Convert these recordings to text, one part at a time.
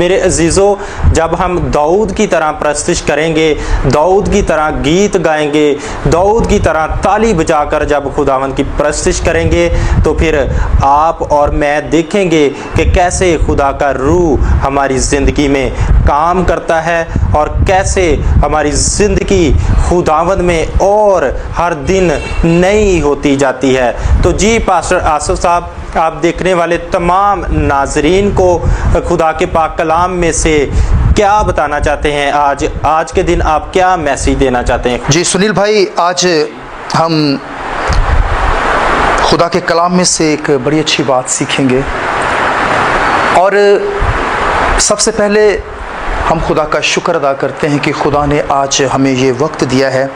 میرے عزیزوں، جب ہم داؤد کی طرح پرستش کریں گے، داؤد کی طرح گیت گائیں گے، داؤد کی طرح تالی بجا کر جب خداوند کی پرستش کریں گے، تو پھر آپ اور میں دیکھیں گے کہ کیسے خدا کا روح ہماری زندگی میں کام کرتا ہے اور کیسے ہماری زندگی خداوند میں اور ہر دن نئی ہوتی جاتی ہے۔ تو جی پاسٹر آصف صاحب، آپ دیکھنے والے تمام ناظرین کو خدا کے پاک کلام میں سے کیا بتانا چاہتے ہیں؟ آج کے دن آپ کیا میسیج دینا چاہتے ہیں؟ جی سنیل بھائی، آج ہم خدا کے کلام میں سے ایک بڑی اچھی بات سیکھیں گے، اور سب سے پہلے ہم خدا کا شکر ادا کرتے ہیں کہ خدا نے آج ہمیں یہ وقت دیا ہے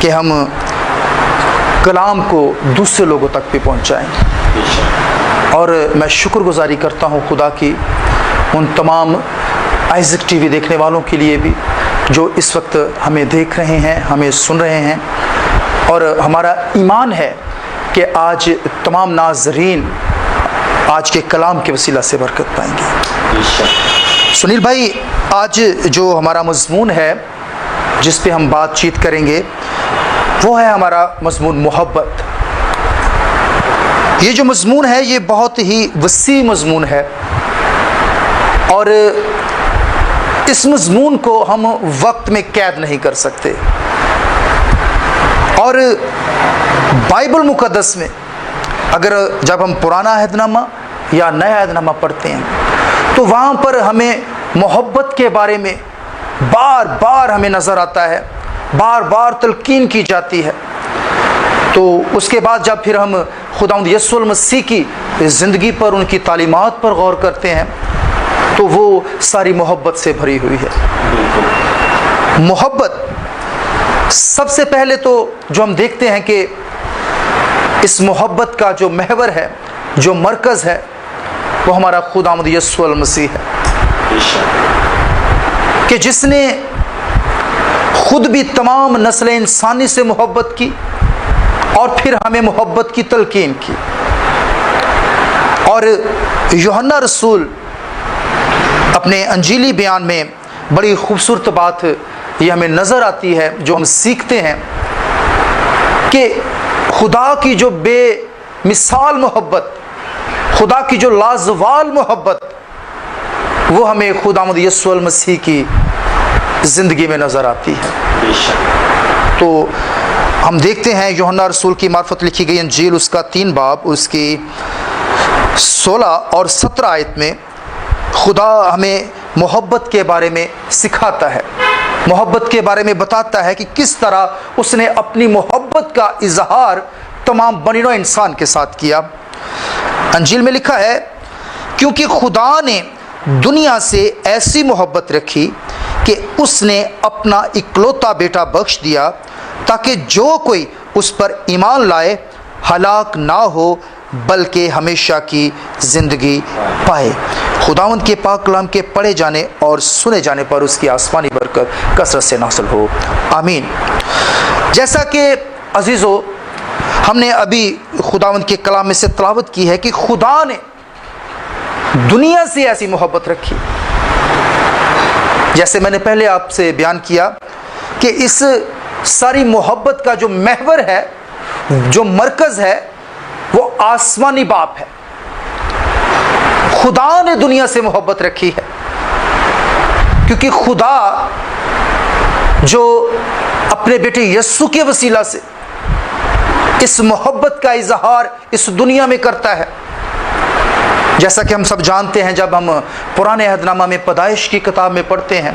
کہ ہم کلام کو دوسرے لوگوں تک بھی پہنچائیں، اور میں شکر گزاری کرتا ہوں خدا کی ان تمام آئزک ٹی وی دیکھنے والوں کے لیے بھی جو اس وقت ہمیں دیکھ رہے ہیں، ہمیں سن رہے ہیں، اور ہمارا ایمان ہے کہ آج تمام ناظرین آج کے کلام کے وسیلہ سے برکت پائیں گے۔ سنیل بھائی، آج جو ہمارا مضمون ہے جس پہ ہم بات چیت کریں گے وہ ہے ہمارا مضمون محبت۔ یہ جو مضمون ہے یہ بہت ہی وسیع مضمون ہے، اور اس مضمون کو ہم وقت میں قید نہیں کر سکتے، اور بائبل مقدس میں اگر جب ہم پرانا عہد نامہ یا نیا عہد نامہ پڑھتے ہیں تو وہاں پر ہمیں محبت کے بارے میں بار بار ہمیں نظر آتا ہے، بار بار تلقین کی جاتی ہے۔ تو اس کے بعد جب پھر ہم خداوند یسوع المسیح کی زندگی پر، ان کی تعلیمات پر غور کرتے ہیں تو وہ ساری محبت سے بھری ہوئی ہے۔ محبت سب سے پہلے تو جو ہم دیکھتے ہیں کہ اس محبت کا جو محور ہے، جو مرکز ہے، وہ ہمارا خداوند یسوع المسیح ہے، کہ جس نے خود بھی تمام نسل انسانی سے محبت کی اور پھر ہمیں محبت کی تلقین کی۔ اور یوحنا رسول اپنے انجیلی بیان میں بڑی خوبصورت بات یہ ہمیں نظر آتی ہے، جو ہم سیکھتے ہیں کہ خدا کی جو بے مثال محبت، خدا کی جو لازوال محبت، وہ ہمیں خداوند یسوع المسیح کی زندگی میں نظر آتی ہے۔ تو ہم دیکھتے ہیں یوحنا رسول کی معرفت لکھی گئی انجیل، اس کا 3 باب، اس کی 16 اور 17 آیت میں خدا ہمیں محبت کے بارے میں سکھاتا ہے، محبت کے بارے میں بتاتا ہے کہ کس طرح اس نے اپنی محبت کا اظہار تمام بنی نوع انسان کے ساتھ کیا۔ انجیل میں لکھا ہے، کیونکہ خدا نے دنیا سے ایسی محبت رکھی کہ اس نے اپنا اکلوتا بیٹا بخش دیا تاکہ جو کوئی اس پر ایمان لائے ہلاک نہ ہو بلکہ ہمیشہ کی زندگی پائے۔ خداوند کے پاک کلام کے پڑھے جانے اور سنے جانے پر اس کی آسمانی برکت کثرت سے نازل ہو، آمین۔ جیسا کہ عزیزو ہم نے ابھی خداوند کے کلام میں سے تلاوت کی ہے کہ خدا نے دنیا سے ایسی محبت رکھی، جیسے میں نے پہلے آپ سے بیان کیا کہ اس ساری محبت کا جو محور ہے، جو مرکز ہے، وہ آسمانی باپ ہے۔ خدا نے دنیا سے محبت رکھی ہے کیونکہ خدا جو اپنے بیٹے یسوع کے وسیلہ سے اس محبت کا اظہار اس دنیا میں کرتا ہے۔ جیسا کہ ہم سب جانتے ہیں، جب ہم پرانے عہد نامہ میں پیدائش کی کتاب میں پڑھتے ہیں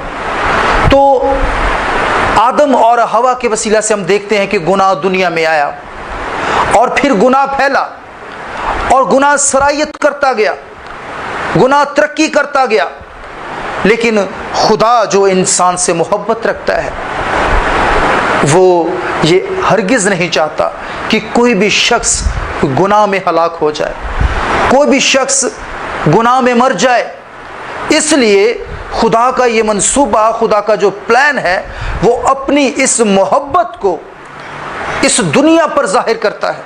تو آدم اور حوا کے وسیلہ سے ہم دیکھتے ہیں کہ گناہ دنیا میں آیا، اور پھر گناہ پھیلا، اور گناہ سرایت کرتا گیا، گناہ ترقی کرتا گیا، لیکن خدا جو انسان سے محبت رکھتا ہے وہ یہ ہرگز نہیں چاہتا کہ کوئی بھی شخص گناہ میں ہلاک ہو جائے، کوئی بھی شخص گناہ میں مر جائے۔ اس لیے خدا کا یہ منصوبہ، خدا کا جو پلان ہے، وہ اپنی اس محبت کو اس دنیا پر ظاہر کرتا ہے،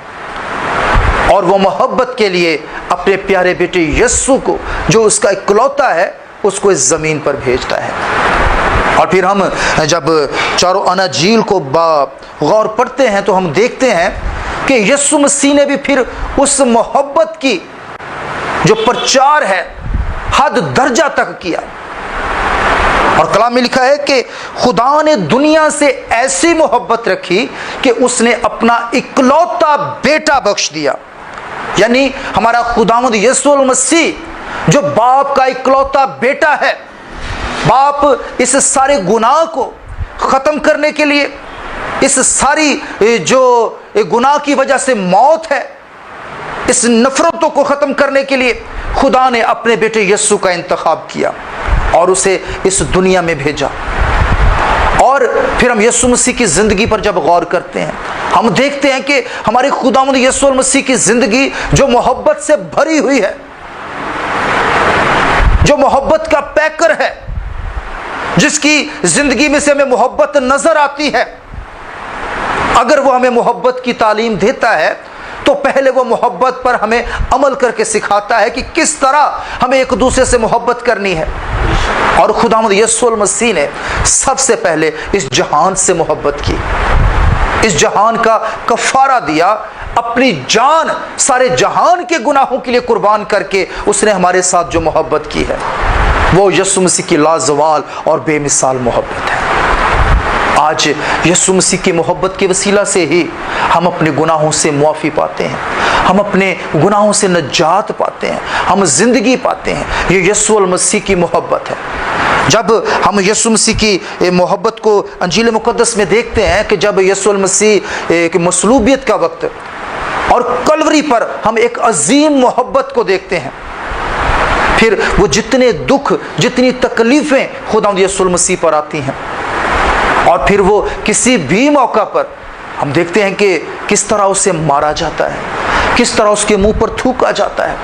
اور وہ محبت کے لیے اپنے پیارے بیٹے یسوع کو، جو اس کا اکلوتا ہے، اس کو اس زمین پر بھیجتا ہے۔ اور پھر ہم جب چاروں اناجیل کو غور پڑھتے ہیں تو ہم دیکھتے ہیں کہ یسوع مسیح نے بھی پھر اس محبت کی جو پرچار ہے حد درجہ تک کیا، اور کلام میں لکھا ہے کہ خدا نے دنیا سے ایسی محبت رکھی کہ اس نے اپنا اکلوتا بیٹا بخش دیا، یعنی ہمارا خداوند یسوع المسیح جو باپ کا اکلوتا بیٹا ہے، باپ اس سارے گناہ کو ختم کرنے کے لیے، اس ساری جو گناہ کی وجہ سے موت ہے، اس نفرتوں کو ختم کرنے کے لیے خدا نے اپنے بیٹے یسوع کا انتخاب کیا اور اسے اس دنیا میں بھیجا۔ اور پھر ہم یسوع مسیح کی زندگی پر جب غور کرتے ہیں، ہم دیکھتے ہیں کہ ہمارے خداوند یسوع المسیح کی زندگی جو محبت سے بھری ہوئی ہے، جو محبت کا پیکر ہے، جس کی زندگی میں سے ہمیں محبت نظر آتی ہے، اگر وہ ہمیں محبت کی تعلیم دیتا ہے تو پہلے وہ محبت پر ہمیں عمل کر کے سکھاتا ہے کہ کس طرح ہمیں ایک دوسرے سے محبت کرنی ہے۔ اور خداوند یسوع المسیح نے سب سے پہلے اس جہان سے محبت کی، اس جہان کا کفارہ دیا، اپنی جان سارے جہان کے گناہوں کے لیے قربان کر کے اس نے ہمارے ساتھ جو محبت کی ہے وہ یسوع مسیح کی لازوال اور بے مثال محبت ہے۔ آج یسوع مسیح کی محبت کے وسیلہ سے ہی ہم اپنے گناہوں سے معافی پاتے ہیں، ہم اپنے گناہوں سے نجات پاتے ہیں، ہم زندگی پاتے ہیں۔ یہ یسوع المسیح کی محبت ہے۔ جب ہم یسوع مسیح کی محبت کو انجیل مقدس میں دیکھتے ہیں کہ جب یسوع المسیح کی مصلوبیت کا وقت اور کلوری پر ہم ایک عظیم محبت کو دیکھتے ہیں، پھر وہ جتنے دکھ، جتنی تکلیفیں خداوند یسوع المسیح پر آتی ہیں، اور پھر وہ کسی بھی موقع پر ہم دیکھتے ہیں کہ کس طرح اسے مارا جاتا ہے، کس طرح اس کے منہ پر تھوکا جاتا ہے،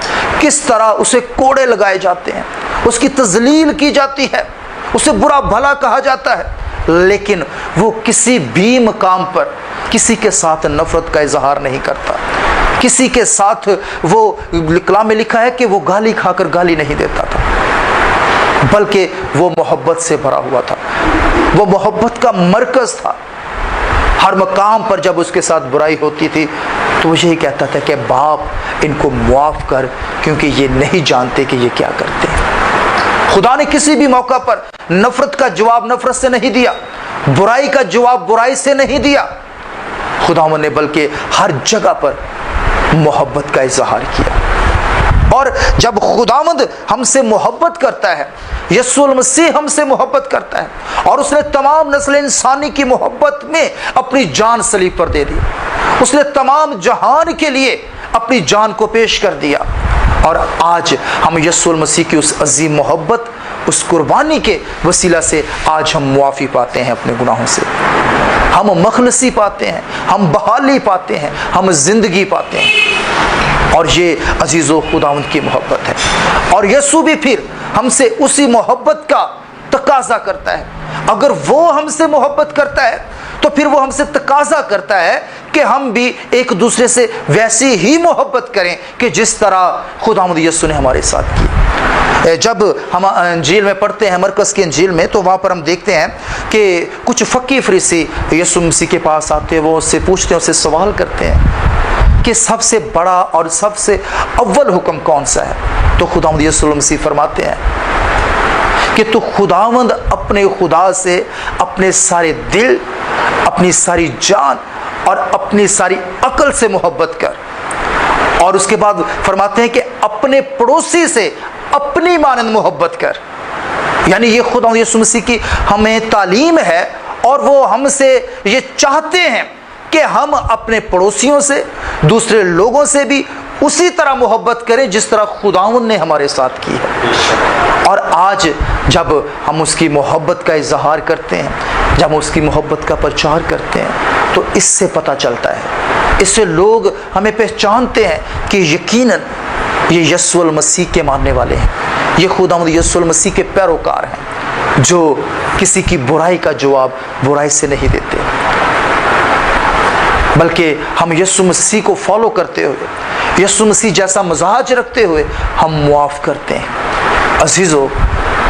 کس طرح اسے کوڑے لگائے جاتے ہیں، اس کی تذلیل کی جاتی ہے، اسے برا بھلا کہا جاتا ہے، لیکن وہ کسی بھی مقام پر کسی کے ساتھ نفرت کا اظہار نہیں کرتا، کسی کے ساتھ وہ کلام میں لکھا ہے کہ وہ گالی کھا کر گالی نہیں دیتا تھا، بلکہ وہ محبت سے بھرا ہوا تھا، وہ محبت کا مرکز تھا۔ ہر مقام پر جب اس کے ساتھ برائی ہوتی تھی تو وہ یہی کہتا تھا کہ باپ ان کو معاف کر، کیونکہ یہ نہیں جانتے کہ یہ کیا کرتے ہیں۔ خدا نے کسی بھی موقع پر نفرت کا جواب نفرت سے نہیں دیا، برائی کا جواب برائی سے نہیں دیا، خداوند نے بلکہ ہر جگہ پر محبت کا اظہار کیا۔ اور جب خداوند ہم سے محبت کرتا ہے، یسوع المسیح ہم سے محبت کرتا ہے، اور اس نے تمام نسل انسانی کی محبت میں اپنی جان صلیب پر دے دی، اس نے تمام جہان کے لیے اپنی جان کو پیش کر دیا، اور آج ہم یسوع المسیح کی اس عظیم محبت، اس قربانی کے وسیلہ سے آج ہم معافی پاتے ہیں اپنے گناہوں سے، ہم مخلصی پاتے ہیں، ہم بحالی پاتے ہیں، ہم زندگی پاتے ہیں۔ اور یہ عزیز و خداوند کی محبت ہے، اور یسوع بھی پھر ہم سے اسی محبت کا تقاضا کرتا ہے۔ اگر وہ ہم سے محبت کرتا ہے تو پھر وہ ہم سے تقاضا کرتا ہے کہ ہم بھی ایک دوسرے سے ویسی ہی محبت کریں کہ جس طرح خداوند یسوع نے ہمارے ساتھ کی۔ جب ہم انجیل میں پڑھتے ہیں، مرکز کی انجیل میں، تو وہاں پر ہم دیکھتے ہیں کہ کچھ فقی فریسی یسوع مسیح کے پاس آتے ہیں، وہ اس سے پوچھتے ہیں، اس سے سوال کرتے ہیں کہ سب سے بڑا اور سب سے اول حکم کون سا ہے؟ تو خداوند یسوع المسیح فرماتے ہیں کہ تو خداوند اپنے خدا سے اپنے سارے دل، اپنی ساری جان اور اپنی ساری عقل سے محبت کر، اور اس کے بعد فرماتے ہیں کہ اپنے پڑوسی سے اپنی مانند محبت کر۔ یعنی یہ خداوند یسوع مسیح کی ہمیں تعلیم ہے، اور وہ ہم سے یہ چاہتے ہیں کہ ہم اپنے پڑوسیوں سے، دوسرے لوگوں سے بھی اسی طرح محبت کریں جس طرح خداوند نے ہمارے ساتھ کی ہے۔ اور آج جب ہم اس کی محبت کا اظہار کرتے ہیں، جب ہم اس کی محبت کا پرچار کرتے ہیں، تو اس سے پتہ چلتا ہے، اس سے لوگ ہمیں پہچانتے ہیں کہ یقیناً یہ یسوع المسیح کے ماننے والے ہیں، یہ خداوند یسوع المسیح کے پیروکار ہیں، جو کسی کی برائی کا جواب برائی سے نہیں دیتے، بلکہ ہم یسوع مسیح کو فالو کرتے ہوئے، یسوع مسیح جیسا مزاج رکھتے ہوئے ہم معاف کرتے ہیں۔ عزیزو،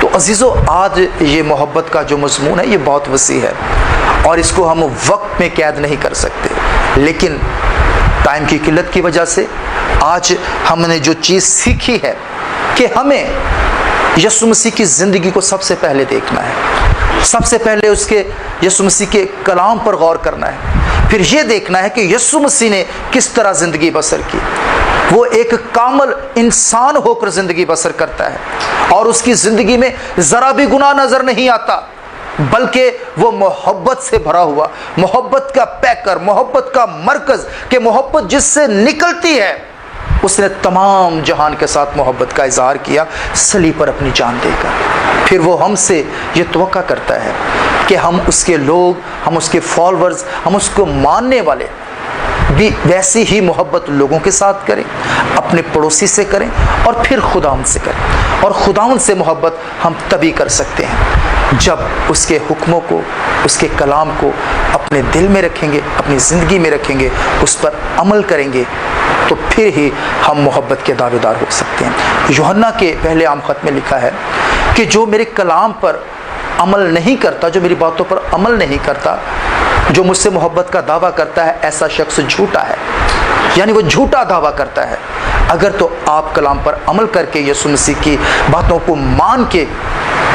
تو عزیزو آج یہ محبت کا جو مضمون ہے یہ بہت وسیع ہے اور اس کو ہم وقت میں قید نہیں کر سکتے، لیکن ٹائم کی قلت کی وجہ سے آج ہم نے جو چیز سیکھی ہے کہ ہمیں یسوع مسیح کی زندگی کو سب سے پہلے دیکھنا ہے، سب سے پہلے اس کے یسوع مسیح کے کلام پر غور کرنا ہے، پھر یہ دیکھنا ہے کہ یسوع مسیح نے کس طرح زندگی بسر کی۔ وہ ایک کامل انسان ہو کر زندگی بسر کرتا ہے اور اس کی زندگی میں ذرا بھی گناہ نظر نہیں آتا، بلکہ وہ محبت سے بھرا ہوا، محبت کا پیکر، محبت کا مرکز، کہ محبت جس سے نکلتی ہے اس نے تمام جہان کے ساتھ محبت کا اظہار کیا صلیب پر اپنی جان دے کر۔ پھر وہ ہم سے یہ توقع کرتا ہے کہ ہم اس کے لوگ، ہم اس کے فالورز، ہم اس کو ماننے والے بھی ویسی ہی محبت لوگوں کے ساتھ کریں، اپنے پڑوسی سے کریں اور پھر خداوند سے کریں۔ اور خداوند سے محبت ہم تبھی کر سکتے ہیں جب اس کے حکموں کو، اس کے کلام کو اپنے دل میں رکھیں گے، اپنی زندگی میں رکھیں گے، اس پر عمل کریں گے، تو پھر ہی ہم محبت کے دعوے دار ہو سکتے ہیں۔ یوحنا کے پہلے عام خط میں لکھا ہے کہ جو میرے کلام پر عمل نہیں کرتا، جو میری باتوں پر عمل نہیں کرتا، جو مجھ سے محبت کا دعویٰ کرتا ہے، ایسا شخص جھوٹا ہے، یعنی وہ جھوٹا دعویٰ کرتا ہے۔ اگر تو آپ کلام پر عمل کر کے یسوع مسیح کی باتوں کو مان کے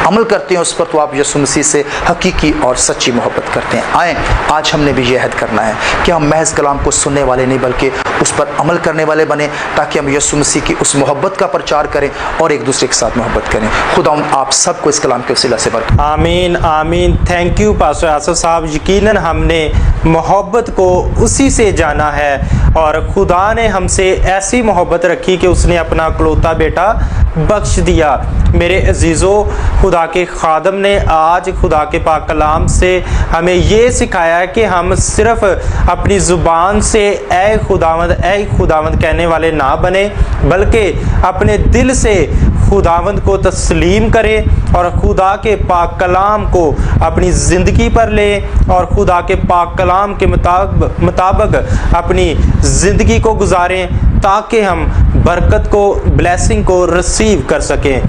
عمل کرتے ہیں اس پر، تو آپ یسوع مسیح سے حقیقی اور سچی محبت کرتے ہیں۔ آئیں آج ہم نے بھی یہ عہد کرنا ہے کہ ہم محض کلام کو سننے والے نہیں بلکہ اس پر عمل کرنے والے بنیں، تاکہ ہم یسوع مسیح کی اس محبت کا پرچار کریں اور ایک دوسرے کے ساتھ محبت کریں۔ خدا آپ سب کو اس کلام کے وسیلہ سے برکت۔ آمین آمین۔ تھینک یو پاسٹر آصف صاحب۔ یقیناً ہم نے محبت کو اسی سے جانا ہے اور خدا نے ہم سے ایسی محبت رکھی کہ اس نے اپنا اکلوتا بیٹا بخش دیا۔ میرے عزیزو، خدا کے خادم نے آج خدا کے پاک کلام سے ہمیں یہ سکھایا ہے کہ ہم صرف اپنی زبان سے اے خداوند کہنے والے نہ بنے، بلکہ اپنے دل سے خداوند کو تسلیم کریں اور خدا کے پاک کلام کو اپنی زندگی پر لیں اور خدا کے پاک کلام کے مطابق اپنی زندگی کو گزاریں، تاکہ ہم برکت کو، بلیسنگ کو ریسیو کر سکیں۔